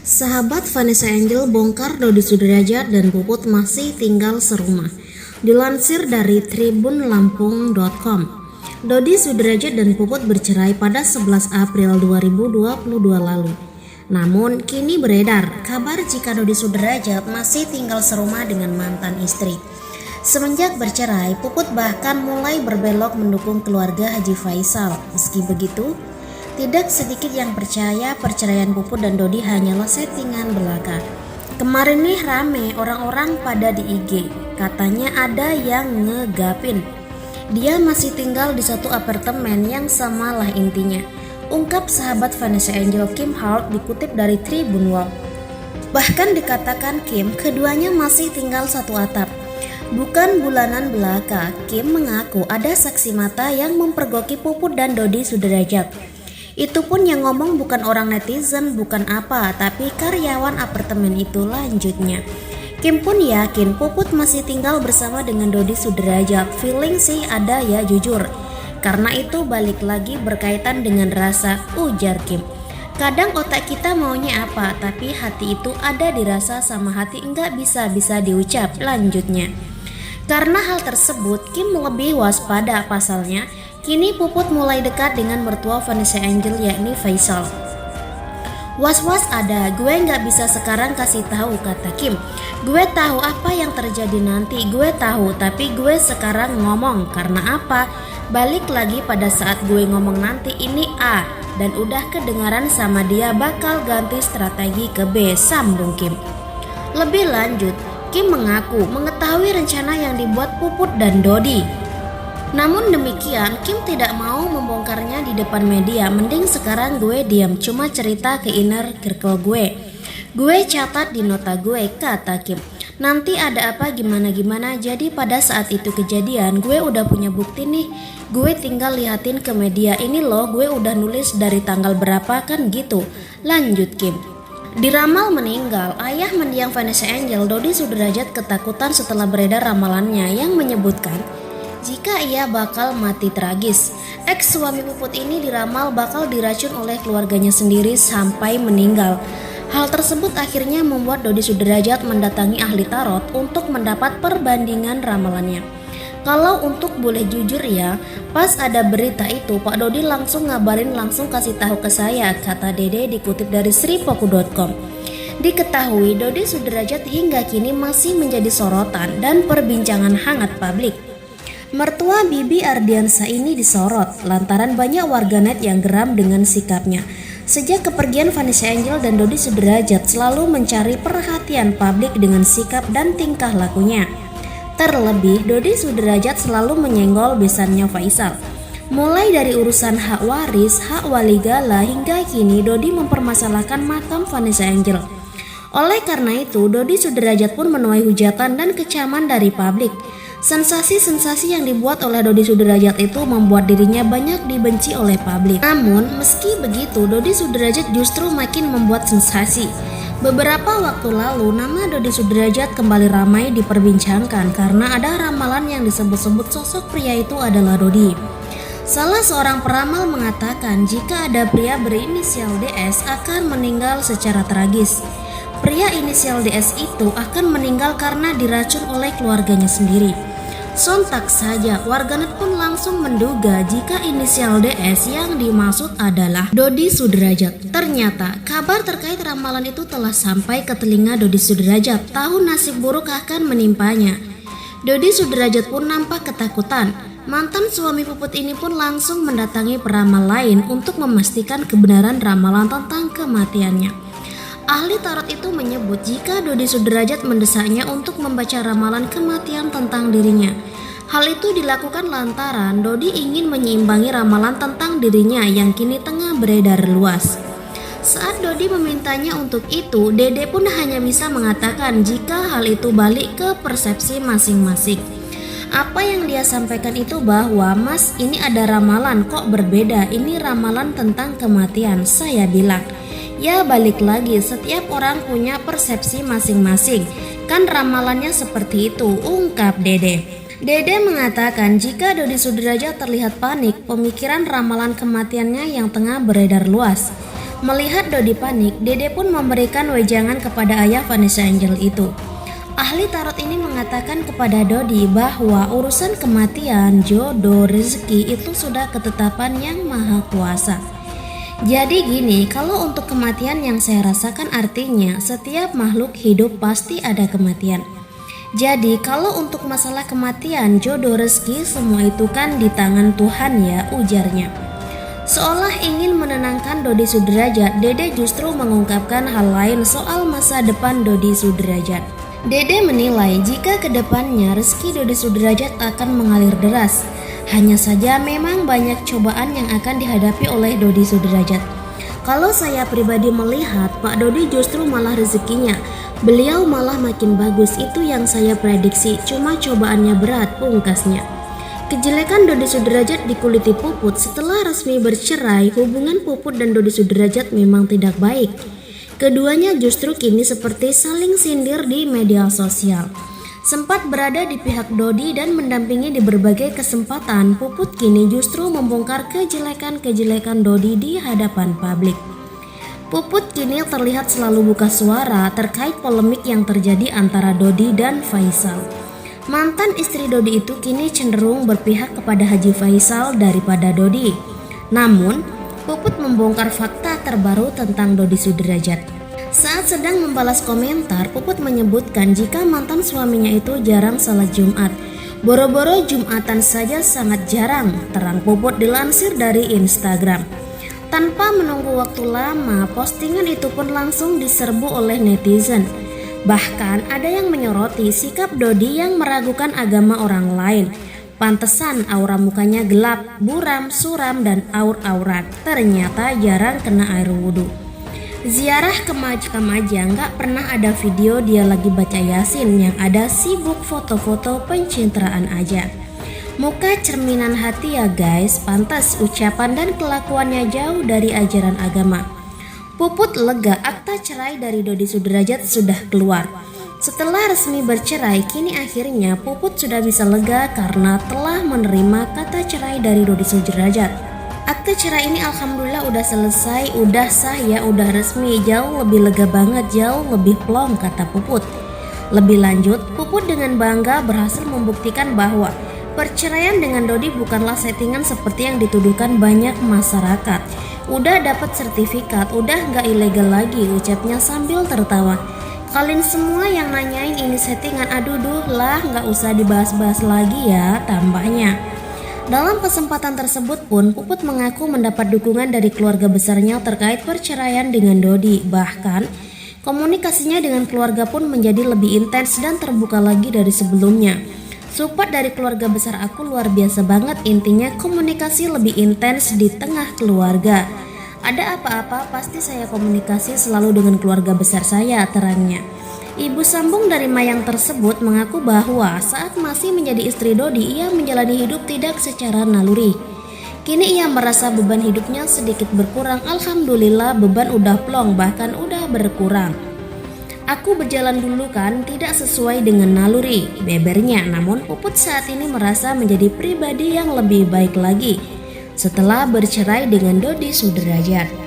Sahabat Vanessa Angel bongkar Dodi Sudrajat dan Puput masih tinggal serumah. Dilansir dari tribunlampung.com, Dodi Sudrajat dan Puput bercerai pada 11 April 2022 lalu. Namun kini beredar kabar jika Dodi Sudrajat masih tinggal serumah dengan mantan istri. Semenjak bercerai, Puput bahkan mulai berbelok mendukung keluarga Haji Faisal. Meski begitu, tidak sedikit yang percaya perceraian Puput dan Dodi hanyalah settingan belaka. Kemarin nih rame orang-orang pada di IG, katanya ada yang ngegapin dia masih tinggal di satu apartemen yang samalah intinya, ungkap sahabat Vanessa Angel Kim Hart dikutip dari Tribun World. Bahkan dikatakan Kim keduanya masih tinggal satu atap. Bukan bulanan belaka, Kim mengaku ada saksi mata yang mempergoki Puput dan Dodi Sudrajat. Itu pun yang ngomong bukan orang netizen, bukan apa, tapi karyawan apartemen itu, lanjutnya. Kim pun yakin Puput masih tinggal bersama dengan Dodi Sudrajat. Feeling sih ada ya, jujur. Karena itu balik lagi berkaitan dengan rasa, ujar Kim. Kadang otak kita maunya apa, tapi hati itu ada dirasa sama hati enggak bisa diucap, lanjutnya. Karena hal tersebut, Kim lebih waspada pasalnya. Kini Puput mulai dekat dengan mertua Vanessa Angel yakni Faisal. Was-was ada, gue gak bisa sekarang kasih tahu, kata Kim. Gue tahu apa yang terjadi nanti, gue tahu, tapi gue sekarang ngomong. Karena apa? Balik lagi pada saat gue ngomong nanti ini A, dan udah kedengaran sama dia bakal ganti strategi ke B, sambung Kim. Lebih lanjut, Kim mengaku mengetahui rencana yang dibuat Puput dan Dodi. Namun demikian, Kim tidak mau membongkarnya di depan media. Mending sekarang gue diam, cuma cerita ke inner circle gue. Gue catat di nota gue, kata Kim. Nanti ada apa gimana, jadi pada saat itu kejadian gue udah punya bukti nih. Gue tinggal liatin ke media, ini loh gue udah nulis dari tanggal berapa kan gitu, lanjut Kim. Diramal meninggal, ayah mendiang Vanessa Angel, Dodi Sudrajat ketakutan setelah beredar ramalannya yang menyebutkan jika ia bakal mati tragis. Ex suami Puput ini diramal bakal diracun oleh keluarganya sendiri sampai meninggal. Hal tersebut akhirnya membuat Dodi Sudrajat mendatangi ahli tarot untuk mendapat perbandingan ramalannya. Kalau untuk boleh jujur ya, pas ada berita itu Pak Dodi langsung ngabarin, langsung kasih tahu ke saya, kata Dede dikutip dari sripoku.com. Diketahui Dodi Sudrajat hingga kini masih menjadi sorotan dan perbincangan hangat publik. Mertua Bibi Ardiansa ini disorot lantaran banyak warganet yang geram dengan sikapnya. Sejak kepergian Vanessa Angel dan Dodi Sudrajat selalu mencari perhatian publik dengan sikap dan tingkah lakunya. Terlebih, Dodi Sudrajat selalu menyenggol besannya Faisal. Mulai dari urusan hak waris, hak waligala, hingga kini Dodi mempermasalahkan makam Vanessa Angel. Oleh karena itu, Dodi Sudrajat pun menuai hujatan dan kecaman dari publik. Sensasi-sensasi yang dibuat oleh Dodi Sudrajat itu membuat dirinya banyak dibenci oleh publik. Namun, meski begitu, Dodi Sudrajat justru makin membuat sensasi. Beberapa waktu lalu, nama Dodi Sudrajat kembali ramai diperbincangkan karena ada ramalan yang disebut-sebut sosok pria itu adalah Dodi. Salah seorang peramal mengatakan jika ada pria berinisial DS akan meninggal secara tragis. Pria inisial DS itu akan meninggal karena diracun oleh keluarganya sendiri. Sontak saja warganet pun langsung menduga jika inisial DS yang dimaksud adalah Dodi Sudrajat. Ternyata kabar terkait ramalan itu telah sampai ke telinga Dodi Sudrajat. Tahu nasib buruk akan menimpanya. Dodi Sudrajat pun nampak ketakutan. Mantan suami Puput ini pun langsung mendatangi peramal lain untuk memastikan kebenaran ramalan tentang kematiannya. Ahli tarot itu menyebut jika Dodi Sudrajat mendesaknya untuk membaca ramalan kematian tentang dirinya. Hal itu dilakukan lantaran Dodi ingin menyeimbangi ramalan tentang dirinya yang kini tengah beredar luas. Saat Dodi memintanya untuk itu, Dede pun hanya bisa mengatakan jika hal itu balik ke persepsi masing-masing. Apa yang dia sampaikan itu bahwa, "Mas, ini ada ramalan kok berbeda, ini ramalan tentang kematian," saya bilang. Ya balik lagi, setiap orang punya persepsi masing-masing. Kan ramalannya seperti itu, ungkap Dede. Dede mengatakan jika Dodi Sudrajat terlihat panik, pemikiran ramalan kematiannya yang tengah beredar luas. Melihat Dodi panik, Dede pun memberikan wejangan kepada ayah Vanessa Angel itu. Ahli tarot ini mengatakan kepada Dodi bahwa urusan kematian, jodoh, rezeki itu sudah ketetapan yang maha kuasa. Jadi gini, kalau untuk kematian yang saya rasakan artinya setiap makhluk hidup pasti ada kematian. Jadi kalau untuk masalah kematian, jodoh, rezeki semua itu kan di tangan Tuhan ya, ujarnya. Seolah ingin menenangkan Dodi Sudrajat, Dede justru mengungkapkan hal lain soal masa depan Dodi Sudrajat. Dede menilai jika kedepannya rezeki Dodi Sudrajat akan mengalir deras. Hanya saja memang banyak cobaan yang akan dihadapi oleh Dodi Sudrajat. Kalau saya pribadi melihat Pak Dodi justru malah rezekinya, beliau malah makin bagus, itu yang saya prediksi, cuma cobaannya berat, pungkasnya. Kejelekan Dodi Sudrajat dikuliti Puput setelah resmi bercerai, hubungan Puput dan Dodi Sudrajat memang tidak baik. Keduanya justru kini seperti saling sindir di media sosial. Sempat berada di pihak Dodi dan mendampingi di berbagai kesempatan, Puput kini justru membongkar kejelekan-kejelekan Dodi di hadapan publik. Puput kini terlihat selalu buka suara terkait polemik yang terjadi antara Dodi dan Faisal. Mantan istri Dodi itu kini cenderung berpihak kepada Haji Faisal daripada Dodi. Namun, Puput membongkar fakta terbaru tentang Dodi Sudrajat. Saat sedang membalas komentar, Puput menyebutkan jika mantan suaminya itu jarang salat Jumat. Boro-boro Jumatan saja sangat jarang, terang Puput dilansir dari Instagram. Tanpa menunggu waktu lama, postingan itu pun langsung diserbu oleh netizen. Bahkan ada yang menyoroti sikap Dodi yang meragukan agama orang lain. Pantesan aura mukanya gelap, buram, suram, dan aur-aurat. Ternyata jarang kena air wudhu. Ziarah ke makam aja nggak pernah ada video dia lagi baca Yasin, yang ada sibuk foto-foto pencitraan aja. Muka cerminan hati ya guys, pantas ucapan dan kelakuannya jauh dari ajaran agama. Puput lega, akta cerai dari Dodi Sudrajat sudah keluar. Setelah resmi bercerai, kini akhirnya Puput sudah bisa lega karena telah menerima kata cerai dari Dodi Sudrajat. Akte cerai ini alhamdulillah udah selesai, udah sah ya, udah resmi, jauh lebih lega banget, jauh lebih plong, kata Puput. Lebih lanjut, Puput dengan bangga berhasil membuktikan bahwa perceraian dengan Dodi bukanlah settingan seperti yang dituduhkan banyak masyarakat. Udah dapat sertifikat, udah gak ilegal lagi, ucapnya sambil tertawa. Kalian semua yang nanyain ini settingan, aduh lah gak usah dibahas-bahas lagi ya, tambahnya. Dalam kesempatan tersebut pun Puput mengaku mendapat dukungan dari keluarga besarnya terkait perceraian dengan Dodi. Bahkan komunikasinya dengan keluarga pun menjadi lebih intens dan terbuka lagi dari sebelumnya. Support dari keluarga besar aku luar biasa banget, intinya komunikasi lebih intens di tengah keluarga. Ada apa-apa pasti saya komunikasi selalu dengan keluarga besar saya, terangnya. Ibu sambung dari Mayang tersebut mengaku bahwa saat masih menjadi istri Dodi, ia menjalani hidup tidak secara naluri. Kini ia merasa beban hidupnya sedikit berkurang. Alhamdulillah beban udah plong, bahkan udah berkurang. Aku berjalan dulu kan tidak sesuai dengan naluri, bebernya. Namun Puput saat ini merasa menjadi pribadi yang lebih baik lagi setelah bercerai dengan Dodi Sudrajat.